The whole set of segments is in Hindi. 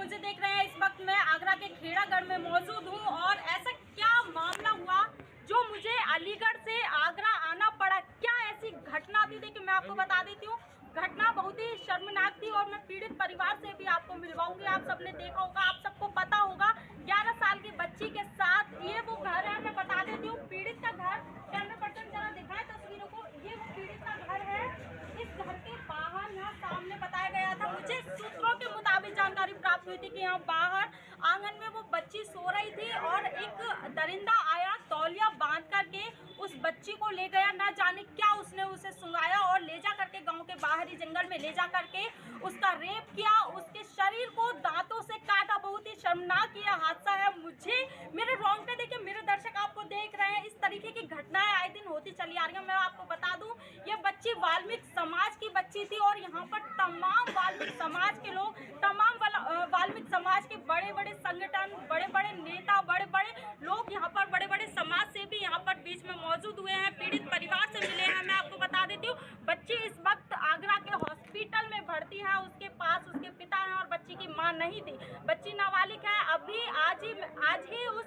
मुझे देख रहे हैं। इस वक्त मैं आगरा के खेड़ागढ़ में मौजूद हूँ और ऐसा क्या मामला हुआ जो मुझे अलीगढ़ से आगरा आना पड़ा, क्या ऐसी घटना थी? देखिए मैं आपको बता देती हूँ, घटना बहुत ही शर्मनाक थी और मैं पीड़ित परिवार से भी आपको मिलवाऊंगी। आप सबने देखा होगा, आप सबको पता होगा, 11 साल की बच्ची के साथ ये वो घर है। मैं बता देती हूँ पीड़ित का घर, कैमरा पर्सन जरा दिखाए तस्वीरों को, ये वो पीड़ित का घर है। इस घर के बाहर यहाँ सामने बताया गया था, मुझे सूत्रों के मुताबिक जानकारी प्राप्त हुई थी कि यहाँ बाहर आंगन में वो बच्ची सो रही थी और एक दरिंदा आया, तौलिया बांध करके उस बच्ची को ले गया। ना जाने क्या उसने उसे सुंघाया और ले जा करके गांव के बाहरी जंगल में ले जा करके उसका रेप किया, उसके शरीर को दांतों से काटा। बहुत ही शर्मनाक ये हादसा है। मुझे मेरे रोंगटे देखिए, मेरे दर्शक आपको देख रहे हैं, इस तरीके की घटनाएं आए दिन होती चली आ रही है। मैं आपको बता दूं, ये बच्ची वाल्मीकि समाज की बच्ची थी और यहाँ पर तमाम वाल्मीकि समाज के लोग, तमाम वाल्मीकि समाज के बड़े बड़े संगठन, बड़े बड़े नेता, बड़े बड़े लोग यहाँ पर, बड़े बड़े समाज से भी यहाँ पर बीच में मौजूद हुए हैं, पीड़ित परिवार से मिले हैं। मैं आपको बता देती हूँ, बच्ची इस वक्त आगरा के हॉस्पिटल में भर्ती है। उसके पास उसके पिता हैं और बच्ची की मां नहीं थी। बच्ची नाबालिग है। अभी आज ही उस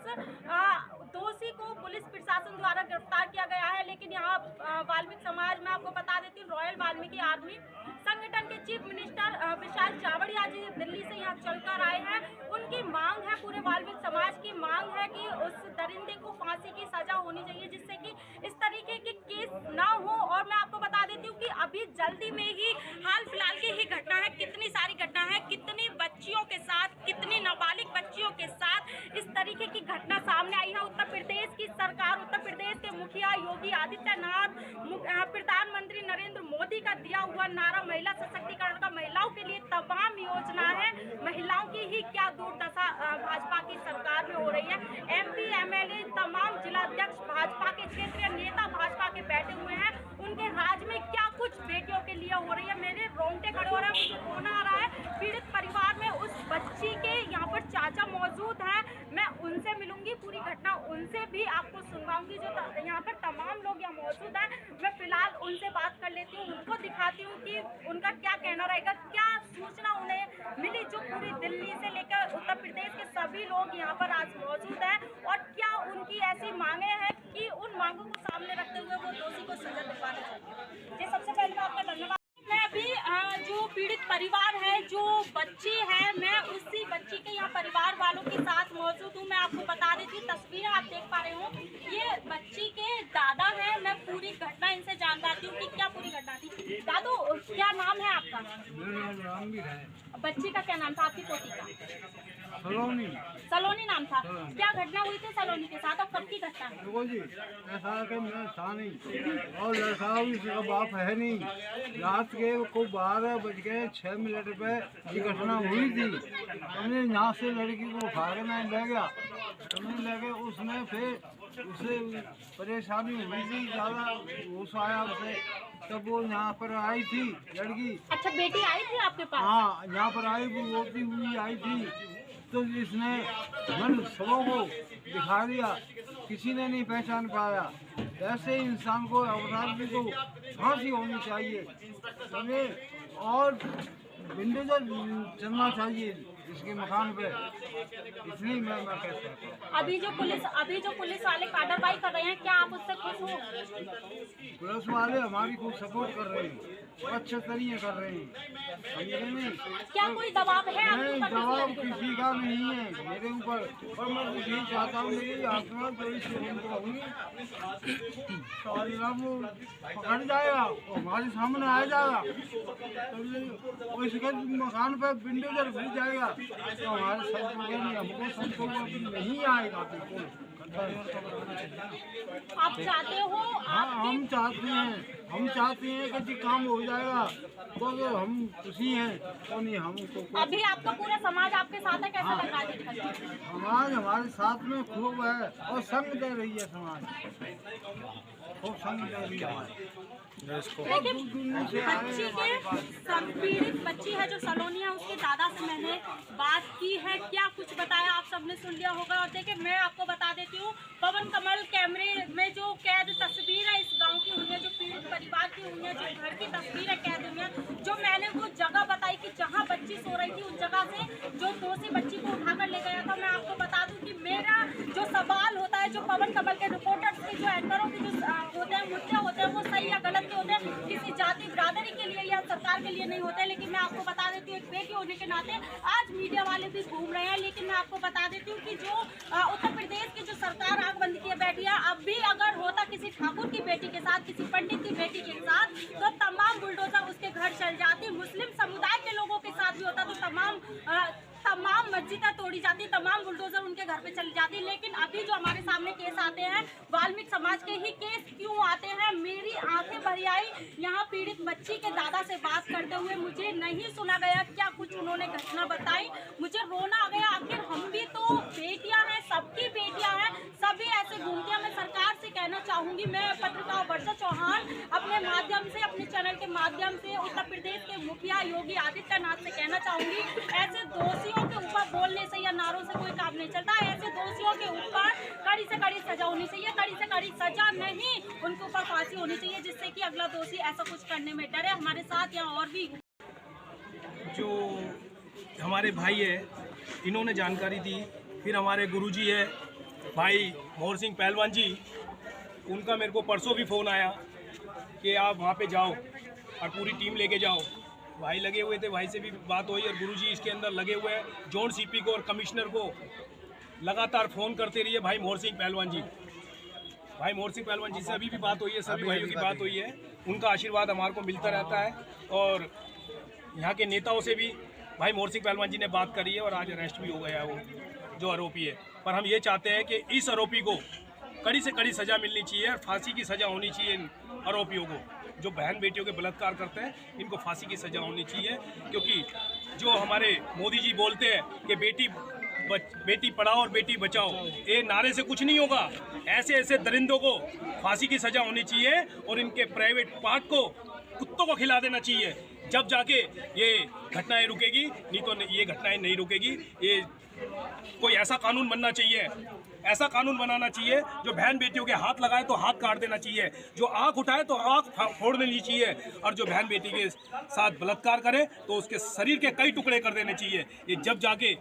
दोषी को पुलिस प्रशासन द्वारा गिरफ्तार किया गया है। लेकिन यहाँ वाल्मीकि समाज, मैं आपको बता देती हूँ, रॉयल वाल्मीकि आर्मी संगठन के चीफ मिनिस्टर विशाल चावड़िया जी दिल्ली से यहाँ चलकर आए हैं। उनकी मांग है, पूरे वाल्मीकि समाज की मांग है कि उस दरिंदे को फांसी की सजा होनी चाहिए, जिससे कि इस तरीके के केस ना हो। और मैं आपको बता देती हूँ कि अभी जल्दी में ही हाल फिलहाल की ही घटना है, कितनी सारी घटना है, कितनी बच्चियों के साथ, कितनी नाबालिग बच्चियों के साथ इस तरीके की घटना सामने आई है। उत्तर प्रदेश की सरकार, उत्तर प्रदेश के मुखिया योगी आदित्यनाथ, प्रधानमंत्री नरेंद्र मोदी का दिया हुआ नारा महिला सशक्तिकरण का, महिलाओं के लिए तमाम योजना है, महिलाओं की ही क्या दुर्दशा भाजपा की सरकार में हो रही है। MP MLA तमाम जिलाध्यक्ष भाजपा के, क्षेत्रीय नेता भाजपा के बैठे हुए हैं, उनके राज में क्या कुछ बेटियों के लिए हो रही है। मेरे रोंगटे खड़े हो रहे हैं, मुझे रोना आ रहा है। पीड़ित परिवार में उस बच्ची के यहाँ पर चाचा मौजूद हैं, मैं उनसे मिलूंगी, पूरी घटना उनसे भी आपको सुनवाऊंगी। जो यहाँ पर तमाम लोग यहाँ मौजूद हैं, मैं फिलहाल उनसे बात कर लेती हूँ, उनको दिखाती हूँ कि उनका क्या कहना रहेगा, क्या सूचना उन्हें मिली, जो पूरी दिल्ली से लेकर उत्तर प्रदेश के सभी लोग यहाँ पर आज मौजूद हैं, और क्या उनकी ऐसी मांगे हैं कि उन मांगों को सामने रखते हुए वो दोषी को सजा दिलवाना चाहिए। जी सबसे पहले तो आपका धन्यवाद। मैं अभी जो पीड़ित परिवार है, जो बच्ची है, मैं उसी बच्ची के यहाँ परिवार वालों के साथ मौजूद हूँ। मैं आपको बता देती हूँ, तस्वीरें आप देख पा रहे हो, ये बच्ची के दादा है। मैं पूरी घटना इनसे जान पाती हूँ कि क्या पूरी घटना थी। दादू, क्या नाम है आपका? मेरा नाम भी है। बच्ची का क्या नाम था, आपकी पोती का? सलोनी। सलोनी नाम था। क्या घटना हुई थी सलोनी के साथ और कब की घटना है? देखो जी, ऐसा कि मैं था नहीं और लड़का भी इसका बाप है नहीं। रात के को 12:06 पे ये घटना हुई थी। हमने यहाँ से लड़की को उठा के मैं ले गया, लगे उसने फिर उसे परेशानी हुई थी, ज़्यादा होश आया उसे, तब वो यहाँ पर आई थी लड़की। अच्छा, बेटी आई थी आपके पास? हाँ, यहाँ पर आई, वो रोती हुई आई थी, तो इसने मन सबों को दिखा दिया, किसी ने नहीं पहचान पाया। ऐसे इंसान को, अपराधी को फांसी होनी चाहिए, समझे, और विंडोजर चलना चाहिए इसके मकान पे, इसलिए मैं कहता हूँ। अभी जो पुलिस वाले कार्रवाई कर रहे हैं, क्या आप उससे खुश हो? पुलिस वाले हमारी खूब सपोर्ट कर रहे हैं, अच्छे तरीके कर रहे हैं, समझे नहीं। क्या कोई दबाव है नहीं, दबाव किसी का नहीं है मेरे ऊपर, और मैं कुछ यही चाहता हूँ, मेरी आत्मा जो इस वो पकड़ जाएगा, हमारे सामने आ जाएगा, तो इसके मकान पे विंडोजर घुस जाएगा, तो हमारे सब नहीं, हमको सबको नहीं आएगा बिल्कुल। आप चाहते हो? हाँ, हम चाहते हैं कि जी काम हो जाएगा, तो हम खुशी हैं, तो नहीं हमको। अभी आपका पूरा समाज आपके साथ है, कैसा लग रहा है? समाज हमारे साथ में खूब है और संग दे रही है, समाज खूब संग दे रही है। बच्ची के पीड़ित बच्ची है जो सलोनी है, उसके दादा से मैंने बात की है, क्या कुछ बताया आप सबने सुन लिया होगा। और देखिए मैं आपको बता देती हूँ, पवन कमल कैमरे में जो कैद तस्वीर है इस गांव की हुई है, जो पीड़ित परिवार की हुई है, जो घर की तस्वीर है कैद हुई है, जो मैंने वो जगह बताई कि जहाँ बच्ची सो रही थी, उस जगह से जो दोषी सरकार के लिए नहीं होते, लेकिन मैं आपको बता देती हूँ एक बेटी होने के नाते आज मीडिया वाले भी घूम रहे हैं। लेकिन मैं आपको बता देती हूँ कि जो उत्तर प्रदेश की जो सरकार आंख बंद किए बैठी है, अब भी अगर होता किसी ठाकुर की बेटी के साथ, किसी पंडित की बेटी के साथ, तो तमाम बुलडोजर उसके घर चल जाती। मुस्लिम समुदाय के लोगों के साथ भी होता तो तमाम मस्जिदें तोड़ी जाती, तमाम बुलडोजर उनके घर पे चली जाती। लेकिन अभी जो हमारे सामने केस आते हैं, वाल्मीकि समाज के ही केस क्यों आते हैं? मेरी आंखें भरी आई यहाँ पीड़ित बच्ची के दादा से बात करते हुए। मुझे नहीं सुना गया क्या कुछ उन्होंने घटना बताई, मुझे रोना आ गया। आखिर हम भी तो बेटियां हैं, सबकी बेटियां हैं, सभी ऐसे घूमती हैं। मैं सरकार से कहना चाहूंगी, मैं पत्रकार वर्षा चौहान अपने माध्यम से, अपने चैनल के माध्यम से उत्तर प्रदेश के मुखिया योगी आदित्यनाथ से कहना चाहूंगी, ऐसे दोषियों के ऊपर बोलने से या नारों से कोई काम नहीं चलता। ऐसे दोषियों के ऊपर कड़ी से कड़ी सजा होनी चाहिए, कड़ी से कड़ी सजा नहीं, उनके ऊपर फांसी होनी चाहिए, जिससे कि अगला दोषी ऐसा कुछ करने में डरे। हमारे साथ यहाँ और भी जो हमारे भाई है, इन्होंने जानकारी दी। फिर हमारे गुरुजी है भाई मोहर सिंह पहलवान जी, उनका मेरे को परसों भी फ़ोन आया कि आप वहाँ पे जाओ और पूरी टीम लेके जाओ। भाई लगे हुए थे, भाई से भी बात हुई और गुरुजी इसके अंदर लगे हुए हैं। जोन सीपी को और कमिश्नर को लगातार फ़ोन करते रहिए भाई मोहर सिंह पहलवान जी। भाई मोहर सिंह पहलवान जी से अभी भी बात हुई है, सभी भाइयों की बात हुई है। उनका आशीर्वाद हमारे को मिलता रहता है और यहाँ के नेताओं से भी भाई मोहर सिंह पहलवान जी ने बात करी है और आज अरेस्ट भी हो गया वो जो आरोपी है। पर हम ये चाहते हैं कि इस आरोपी को कड़ी से कड़ी सज़ा मिलनी चाहिए और फांसी की सज़ा होनी चाहिए। इन आरोपियों को जो बहन बेटियों के बलात्कार करते हैं, इनको फांसी की सज़ा होनी चाहिए। क्योंकि जो हमारे मोदी जी बोलते हैं कि बेटी पढ़ाओ और बेटी बचाओ, ये नारे से कुछ नहीं होगा। ऐसे ऐसे दरिंदों को फांसी की सज़ा होनी चाहिए और इनके प्राइवेट पार्ट को कुत्तों को खिला देना चाहिए, जब जाके ये घटनाएं रुकेगी। नहीं तो ये घटनाएं नहीं रुकेगी। ये कोई ऐसा कानून बनना चाहिए, ऐसा कानून बनाना चाहिए जो बहन बेटियों के हाथ लगाए तो हाथ काट देना चाहिए, जो आँख उठाए तो आँख फोड़ देनी चाहिए, और जो बहन बेटी के साथ बलात्कार करे तो उसके शरीर के कई टुकड़े कर देने चाहिए। ये जब जाके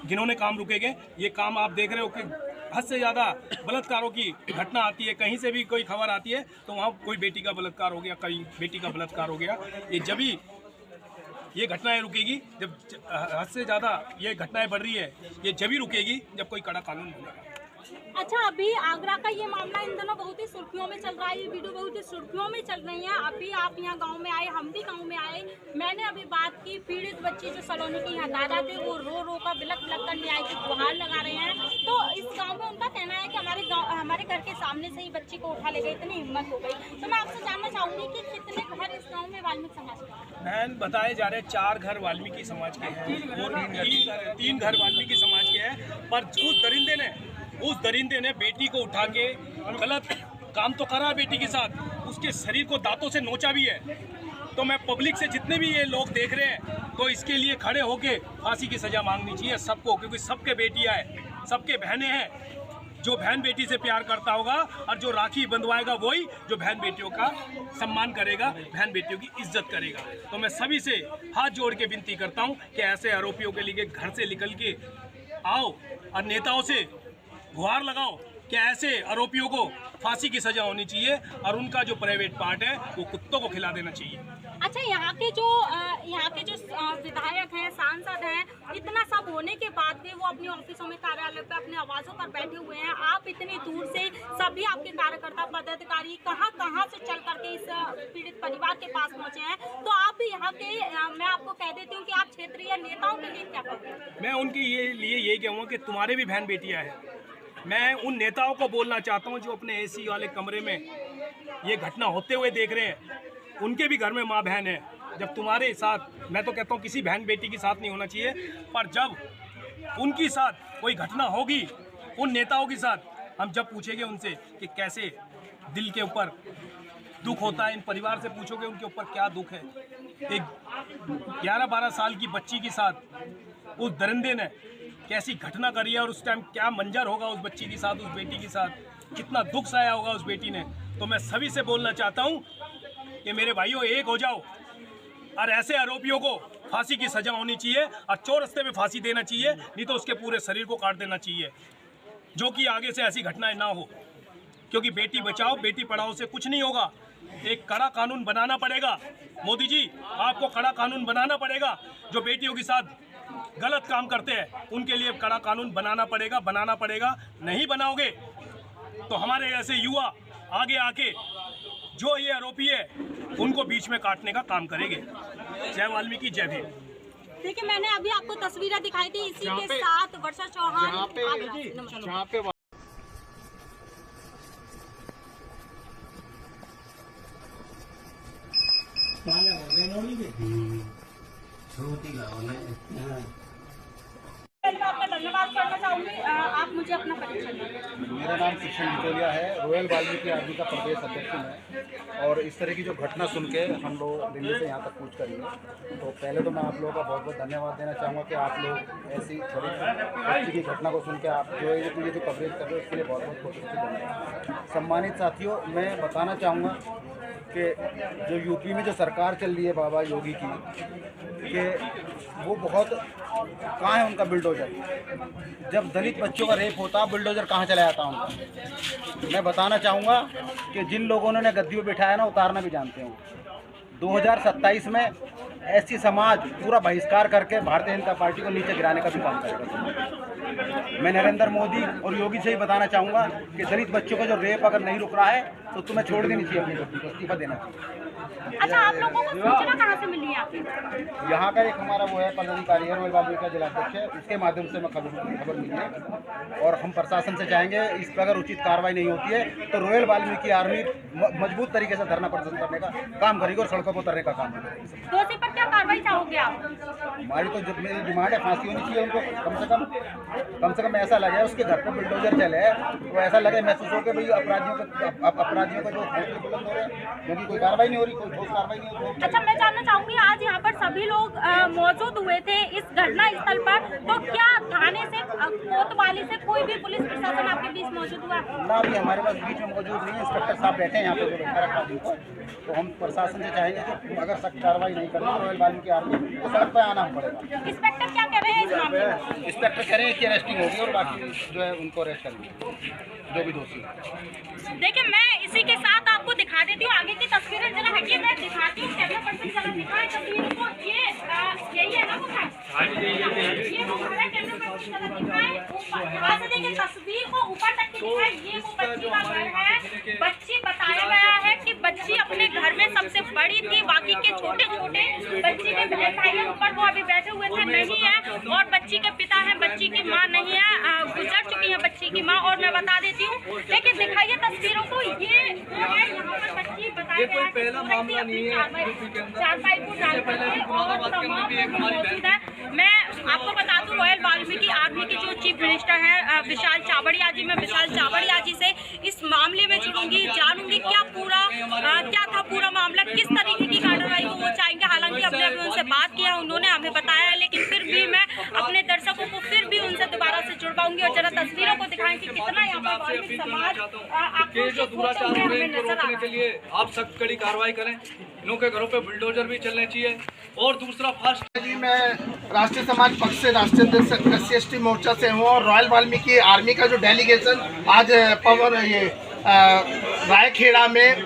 जिन्होंने काम रुकेंगे। ये काम आप देख रहे हो कि हद से ज़्यादा बलात्कारों की घटना आती है, कहीं से भी कोई खबर आती है तो वहाँ कोई बेटी का बलात्कार हो गया, कहीं बेटी का बलात्कार हो गया। ये जब ही ये घटनाएं रुकेगी, जब हद से ज़्यादा ये घटनाएं बढ़ रही है, ये जब ही रुकेगी जब कोई कड़ा कानून बनेगा। अच्छा, अभी आगरा का ये मामला इन दिनों बहुत ही सुर्खियों में चल रहा है, ये वीडियो बहुत ही सुर्खियों में चल रही है। अभी आप यहाँ गांव में आए, हम भी गांव में आए। मैंने अभी बात की, पीड़ित बच्ची जो सलोनी के यहाँ दादा थे, वो रो रो कर बिलक बिलक कर न्याय की गुहार लगा रहे हैं। तो इस गाँव में उनका कहना है कि हमारे घर के सामने से ही बच्ची को उठा ले गए, इतनी हिम्मत हो गई। तो मैं आपसे जानना चाहूँगी कि कितने घर इस गाँव में वाल्मीकि समाज के? बहन बताए जा रहे 4 घर वाल्मीकि समाज के हैं और 3 घर वाल्मीकि समाज के हैं। पर उस दरिंदे ने बेटी को उठा के गलत काम तो करा बेटी के साथ, उसके शरीर को दांतों से नोचा भी है। तो मैं पब्लिक से, जितने भी ये लोग देख रहे हैं, तो इसके लिए खड़े होके फांसी की सज़ा मांगनी चाहिए सबको, क्योंकि सबके बेटियां हैं, सबके बहनें हैं। जो बहन बेटी से प्यार करता होगा और जो राखी बंधवाएगा वही जो बहन बेटियों का सम्मान करेगा, बहन बेटियों की इज्जत करेगा। तो मैं सभी से हाथ जोड़ के विनती करता हूँ कि ऐसे आरोपियों के लिए घर से निकल के आओ और नेताओं से गुहार लगाओ कि ऐसे आरोपियों को फांसी की सजा होनी चाहिए और उनका जो प्राइवेट पार्ट है वो कुत्तों को खिला देना चाहिए। अच्छा, यहाँ के जो विधायक हैं, सांसद हैं, इतना सब होने के बाद भी वो अपने ऑफिसों में, कार्यालय पे अपने आवासों पर बैठे हुए हैं। आप इतनी दूर से, सभी आपके कार्यकर्ता पदाधिकारी कहाँ से चल करके इस पीड़ित परिवार के पास पहुँचे हैं। तो आप यहाँ के, मैं आपको कह देती हूँ कि आप क्षेत्रीय नेताओं के लिए क्या कहेंगे? मैं उनके लिए यही कहूँगा कि तुम्हारे भी बहन बेटियाँ हैं। मैं उन नेताओं को बोलना चाहता हूँ जो अपने एसी वाले कमरे में ये घटना होते हुए देख रहे हैं, उनके भी घर में माँ बहन है। जब तुम्हारे साथ, मैं तो कहता हूँ किसी बहन बेटी के साथ नहीं होना चाहिए, पर जब उनकी साथ कोई घटना होगी, उन नेताओं के साथ, हम जब पूछेंगे उनसे कि कैसे दिल के ऊपर दुख होता है, इन परिवार से पूछोगे उनके ऊपर क्या दुख है। एक 11-12 साल की बच्ची के साथ उस दरिंदे ने कैसी घटना करी है और उस टाइम क्या मंजर होगा उस बच्ची के साथ, उस बेटी के साथ, कितना दुख सहाया होगा उस बेटी ने। तो मैं सभी से बोलना चाहता हूँ कि मेरे भाइयों, एक हो जाओ और ऐसे आरोपियों को फांसी की सजा होनी चाहिए और चौरस्ते में फांसी देना चाहिए, नहीं तो उसके पूरे शरीर को काट देना चाहिए, जो कि आगे से ऐसी घटनाएं ना हो। क्योंकि बेटी बचाओ बेटी पढ़ाओ से कुछ नहीं होगा। एक कड़ा कानून बनाना पड़ेगा। मोदी जी, आपको कड़ा कानून बनाना पड़ेगा। जो बेटियों के साथ गलत काम करते हैं उनके लिए कड़ा कानून बनाना पड़ेगा। नहीं बनाओगे तो हमारे ऐसे युवा आगे आके जो ये आरोपी है उनको बीच में काटने का काम करेंगे। जय वाल्मीकि, जय भीम। देखिए, मैंने अभी आपको तस्वीरें दिखाई थी, इसी के साथ वर्षा चौहान जहाँ पे आपका धन्यवाद करना चाहूंगी। आप मुझे अपना परिचय दें। मेरा नाम कृष्ण बिचौलिया है, रॉयल वाल्मीकि आर्मी का प्रदेश अध्यक्ष है। और इस तरह की जो घटना सुन के हम लोग दिल्ली से यहाँ तक कूच करेंगे, तो पहले तो मैं आप लोगों का बहुत बहुत धन्यवाद देना चाहूँगा कि आप लोग ऐसी बड़ी की घटना को सुन के आप जो ये जो कवरेज कर रहे हो उसके लिए बहुत बहुत धन्यवाद। सम्मानित साथियों, मैं बताना चाहूँगा कि जो यूपी में जो सरकार चल रही है बाबा योगी की, कि वो बहुत कहाँ है उनका बुलडोजर। जब दलित बच्चों का रेप होता है, बुलडोजर कहाँ चला जाता है उनका। मैं बताना चाहूँगा कि जिन लोगों ने गद्दी पर बिठाया ना, उतारना भी जानते हैं। 2027 में एससी समाज पूरा बहिष्कार करके भारतीय जनता पार्टी को नीचे गिराने का भी काम करेगा। मैं नरेंद्र मोदी और योगी से ही बताना चाहूँगा कि दलित बच्चों का जो रेप अगर नहीं रुक रहा है तो तुम्हें छोड़ देनी चाहिए, अपनी गद्दी को इस्तीफा देना चाहिए। अच्छा, आप लोगों को सूचना कहाँ से मिली है आपकी? यहाँ का एक हमारा वो है पदाधिकारी है, रॉयल वाल्मीकि का जिलाध्यक्ष है, उसके माध्यम से मैं खबर मिली है। और हम प्रशासन से चाहेंगे इस पर अगर उचित कार्रवाई नहीं होती है तो रॉयल वाल्मीकि आर्मी मजबूत तरीके से धरना प्रदर्शन करने का काम करेगी और सड़कों पर उतरने का काम करेगी। दोषी पर क्या कार्रवाई चाहोगे आप? हमारी तो जो मेरी डिमांड है, फांसी होनी चाहिए उनको। कम से कम ऐसा लगे उसके घर पर बुलडोजर चले तो ऐसा लगे, महसूस हो कि भाई अपराधियों का जो बुलंद हो रहे हैं, क्योंकि कोई कार्रवाई नहीं हो रही, कोई ठोस कार्रवाई नहीं हो रही। अच्छा, मैं जानना चाहूंगी, आज यहाँ पर सभी लोग मौजूद हुए थे इस घटना स्थल पर, तो क्या थाने से कोतवाली से कोई भी पुलिस प्रशासन आपके बीच मौजूद हुआ? ना, अभी हमारे पास बीच में मौजूद नहीं है। इंस्पेक्टर साहब बैठे हैं यहाँ पे जो बैठा रखा जिनको, तो हम प्रशासन से चाहेंगे कि अगर सख्त कार्रवाई नहीं करनी तो रॉयल वाल्मीकि आर्मी को सड़क पर आना पड़ेगा। इंस्पेक्टर क्या कह रहे हैं इस मामले में? इंस्पेक्टर कह रहे हैं कि अरेस्टिंग होगी और बाकी जो है उनको अरेस्ट करेंगे जो भी दोषी है। देखिए, मैं इसी के साथ आपको दिखा देती हूँ आगे की तस्वीरें। जरा हटिए, मैं दिखाती हूँ। कैमरा पर्सन जरा दिखाए तस्वीरों को। यही है ना वो घर? ये वो घर है। कैमरा पर्सन जरा दिखाए ऊपर। वहाँ से देखिए तस्वीर को ऊपर तक की दिखाए। ये वो बच्ची का घर है। बच्ची बताया गया है कि बच्ची अपने घर में सबसे बड़ी थी, बाकी के छोटे छोटे बच्ची के बहन भाई हैं ऊपर, वो अभी बैठे हुए थे, नहीं है। और बच्ची के पिता है, बच्ची की माँ नहीं है, गुजर चुकी है बच्ची की माँ। और मैं बता देती हूँ, लेकिन दिखाइए तस्वीरों को। ये यहाँ पर बच्ची बताया गया है चारपाई को डालकर और तमाम लोग मौजूद है। मैं आपको बता दूं, रॉयल वाल्मीकि आर्मी के जो चीफ मिनिस्टर हैं विशाल चावड़िया जी, मैं विशाल चावड़िया जी से इस मामले में जुड़ूंगी, जानूंगी क्या था पूरा मामला, किस तरीके की कार्रवाई को वो चाहेंगे। हालांकि हमने उनसे बात किया, उन्होंने हमें बताया, लेकिन फिर भी मैं अपने दर्शकों को फिर भी उनसे दोबारा से जुड़वाऊंगी और जरा तस्वीरों को दिखाएंगे कितना यहाँ पर वाल्मीकि समाज हमें नजर आ रहा है। आप सख्त कड़ी कार्रवाई करें, इनों के घरों पे बुलडोजर भी चलने चाहिए। और दूसरा फास्ट जी, मैं राष्ट्रीय समाज पक्ष से राष्ट्रीय SC/ST मोर्चा से हूँ और रॉयल वाल्मीकि आर्मी का जो डेलीगेशन आज रायखेड़ा में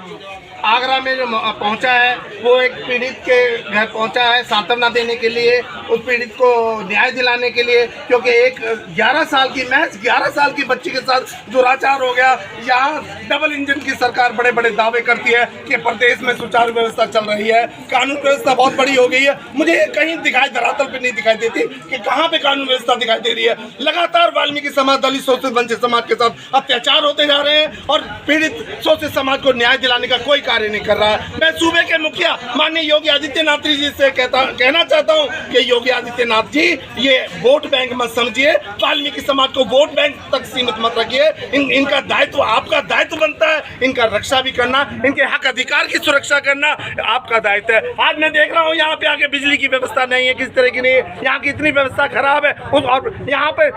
आगरा में जो पहुंचा है, वो एक पीड़ित के घर पहुंचा है सांत्वना देने के लिए, उस पीड़ित को न्याय दिलाने के लिए, क्योंकि एक 11 साल की बच्ची के साथ दुराचार हो गया। यहाँ डबल इंजन की सरकार बड़े बड़े दावे करती है कि प्रदेश में सुचारू व्यवस्था चल रही है, कानून व्यवस्था बहुत बड़ी हो गई है। मुझे कहीं धरातल पर नहीं दिखाई देती कि कहाँ पे कानून व्यवस्था दिखाई दे रही है। लगातार वाल्मीकि समाज, दलित शोषित वंचित समाज के साथ अत्याचार होते जा रहे हैं और पीड़ित शोषित समाज को न्याय दिलाने का कोई कार्य नहीं कर रहा है। मैं सूबे के मुखिया माननीय योगी आदित्यनाथ जी से कहना चाहता हूं कि योगी आदित्यनाथ जी, ये वोट बैंक मत समझिए, वाल्मीकि समाज को वोट बैंक तक सीमित मत रखिए। इनका दायित्व, आपका दायित्व बनता है इनका रक्षा भी करना, इनके हक अधिकार की सुरक्षा करना आपका दायित्व है। आज मैं देख रहा हूँ यहाँ पे आके बिजली की व्यवस्था नहीं है, किस तरह की नहीं है, यहाँ की इतनी व्यवस्था खराब है। और यहाँ पे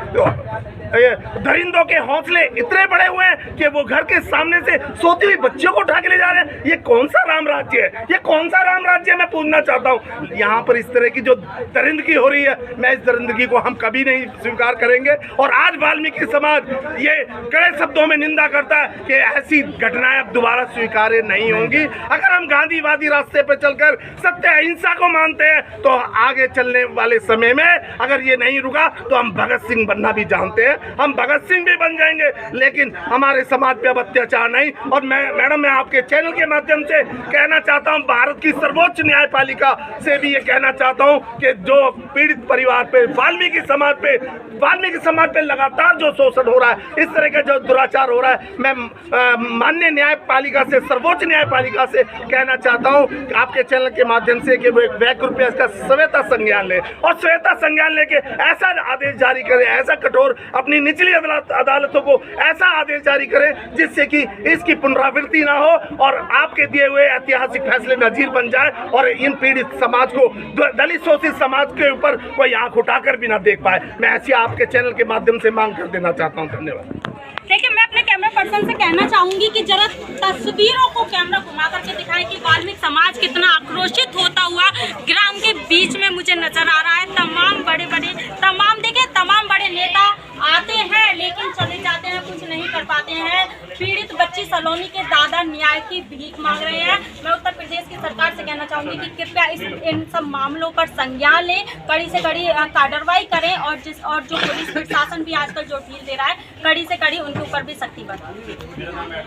दरिंदों के हौसले इतने बड़े हुए हैं कि वो घर के सामने से सोती हुई बच्चियों को उठा के ले जा रहे हैं। ये कौन सा राम राज्य है? ये कौन सा राम राज्य है? मैं पूछना चाहता हूँ। यहाँ पर इस तरह की जो दरिंदगी हो रही है, मैं इस दरिंदगी को हम कभी नहीं स्वीकार करेंगे। और आज वाल्मीकि समाज ये कड़े शब्दों में निंदा करता है कि ऐसी घटनाएं अब दोबारा स्वीकार्य नहीं होंगी। अगर हम गांधीवादी रास्ते पर चलकर सत्य अहिंसा को मानते हैं तो आगे चलने वाले समय में अगर ये नहीं रुका तो हम भगत सिंह बनना भी जानते हैं, हम भगत सिंह भी बन जाएंगे, लेकिन हमारे समाज पे अब अत्याचार नहीं। और मैडम मैं आपके चैनल के माध्यम से कहना चाहता हूं, भारत की सर्वोच्च न्यायपालिका से भी ये कहना चाहता हूं कि जो पीड़ित परिवार पे, वाल्मीकि समाज पे लगातार जो शोषण हो रहा है, इस तरह का जो दुराचार हो रहा है, मैं माननीय न्यायपालिका से, सर्वोच्च न्यायपालिका से कहना चाहता हूं कि आपके चैनल के माध्यम से कि वो एक वैक रुपये इसका स्वेता संज्ञान ले और स्वेता संज्ञान लेके ऐसा आदेश जारी करें, ऐसा कठोर अपनी निचली अदालतों को ऐसा आदेश जारी करें जिससे कि इसकी पुनरावृत्ति ना हो और आपके दिए हुए ऐतिहासिक फैसले नजीर बन जाए और इन पीड़ित समाज को, दलित शोषित समाज के ऊपर कोई आंख उठाकर भी ना देख पाए। मैं ऐसी आपके चैनल के माध्यम से मांग कर देना चाहता हूँ। धन्यवाद। देखिए, मैं अपने कैमरा पर्सन से कहना चाहूंगी कि जरा तस्वीरों को कैमरा घुमा करके दिखाएं कि वाल्मीकि समाज कितना आक्रोशित होता हुआ ग्राम के बीच में मुझे नजर आ रहा है। तमाम बड़े बड़े नेता आते हैं लेकिन चले जाते हैं, कुछ नहीं कर पाते हैं। पीड़ित बच्ची सलोनी के दादा न्याय की भीख मांग रहे हैं। मैं उत्तर प्रदेश की सरकार से कहना चाहूंगी कि कृपया इन सब मामलों पर संज्ञान लें, कड़ी से कड़ी कार्रवाई करें और जो पुलिस प्रशासन भी आजकल जो ढील दे रहा है, कड़ी से कड़ी उनके ऊपर भी सख्ती बरतें।